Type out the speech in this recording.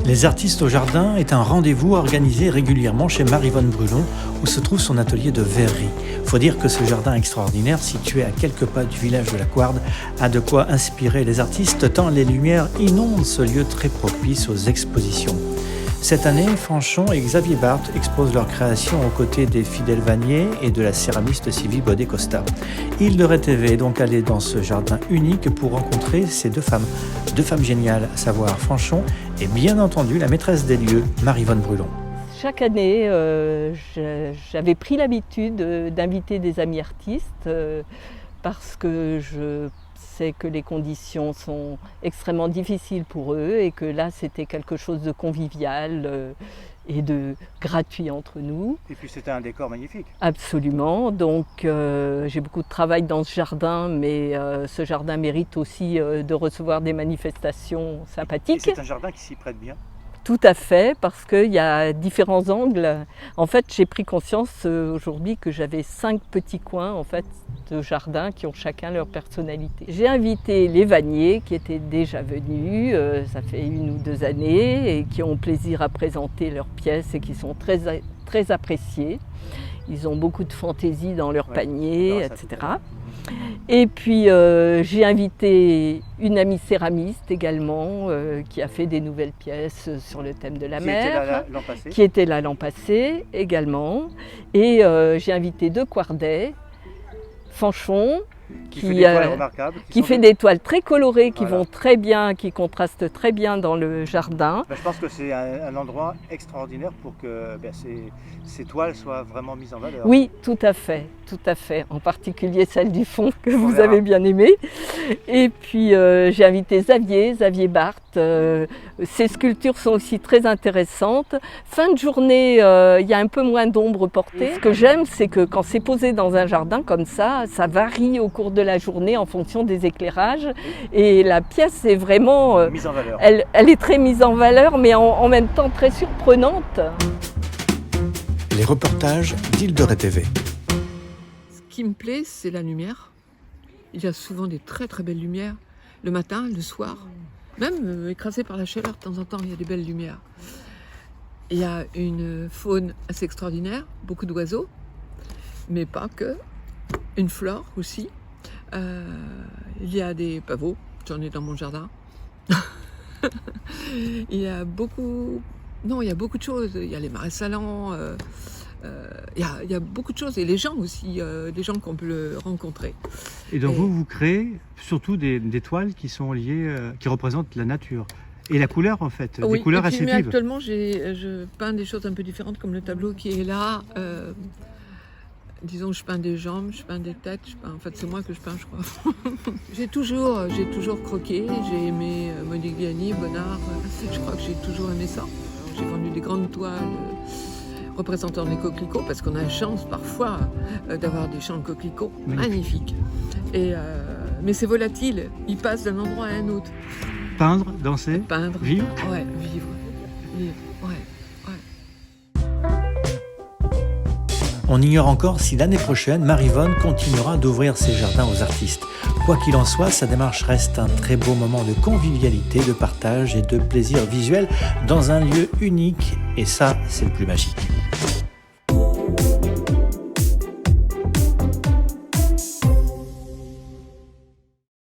Les artistes au jardin est un rendez-vous organisé régulièrement chez Maryvonne Brulon, où se trouve son atelier de verrerie. Faut dire que ce jardin extraordinaire, situé à quelques pas du village de la Couarde, a de quoi inspirer les artistes tant les lumières inondent ce lieu très propice aux expositions. Cette année, Fanchon et Xavier Barthes exposent leurs créations aux côtés des fidèles vanniers et de la céramiste Sylvie Baudet-Costa. Île de Rétévé est donc allé dans ce jardin unique pour rencontrer ces deux femmes géniales, à savoir Fanchon et bien entendu la maîtresse des lieux, Maryvonne Brulon. Chaque année, j'avais pris l'habitude d'inviter des amis artistes parce que je sais que les conditions sont extrêmement difficiles pour eux et que là c'était quelque chose de convivial et de gratuit entre nous. Et puis c'était un décor magnifique. Absolument, donc j'ai beaucoup de travail dans ce jardin, mais ce jardin mérite aussi de recevoir des manifestations sympathiques. Et c'est un jardin qui s'y prête bien. Tout à fait, parce qu'il y a différents angles. En fait, j'ai pris conscience aujourd'hui que j'avais 5 petits coins en fait, de jardin qui ont chacun leur personnalité. J'ai invité les vanniers qui étaient déjà venus, ça fait 1 ou 2 années, et qui ont plaisir à présenter leurs pièces et qui sont très appréciés. Ils ont beaucoup de fantaisie dans leur panier, etc. Et puis j'ai invité une amie céramiste également qui a fait des nouvelles pièces sur le thème de la mer, qui était là l'an passé également. Et j'ai invité 2 Couardais, Fanchon, qui fait des toiles très colorées, qui vont très bien, qui contrastent très bien dans le jardin. Je pense que c'est un endroit extraordinaire pour que ces toiles soient vraiment mises en valeur. Oui, tout à fait, en particulier celle du fond que vous avez bien aimée. Et puis j'ai invité Xavier Barthes. Ses sculptures sont aussi très intéressantes. Fin de journée, il y a un peu moins d'ombre portée. Ce que j'aime, c'est que quand c'est posé dans un jardin comme ça varie au cours de la journée en fonction des éclairages. Et la pièce est vraiment mise en valeur. Elle est très mise en valeur, mais en même temps très surprenante. Les reportages d'Île de Rétévé. Ce qui me plaît, c'est la lumière. Il y a souvent des très très belles lumières, le matin, le soir. Même écrasé par la chaleur, de temps en temps, il y a des belles lumières. Il y a une faune assez extraordinaire, beaucoup d'oiseaux, mais pas que. Une flore aussi. Il y a des pavots, j'en ai dans mon jardin. Il y a beaucoup de choses. Il y a les marais salants, il y a beaucoup de choses. Et les gens aussi, des gens qu'on peut rencontrer. Et donc vous créez surtout des toiles qui sont liées, qui représentent la nature. Et la couleur en fait, oui, des couleurs et puis, assez mais vives. Actuellement, je peins des choses un peu différentes, comme le tableau qui est là. Disons, je peins des jambes, je peins des têtes, en fait c'est moi que je peins, je crois. J'ai toujours croqué, j'ai aimé Modigliani, Bonnard, je crois que j'ai toujours aimé ça. J'ai vendu des grandes toiles représentant les coquelicots, parce qu'on a la chance parfois d'avoir des champs de coquelicots magnifiques. Mais c'est volatile, ils passent d'un endroit à un autre. Peindre, danser, vivre. Ouais, vivre, ouais. On ignore encore si l'année prochaine, Maryvonne continuera d'ouvrir ses jardins aux artistes. Quoi qu'il en soit, sa démarche reste un très beau moment de convivialité, de partage et de plaisir visuel dans un lieu unique. Et ça, c'est le plus magique.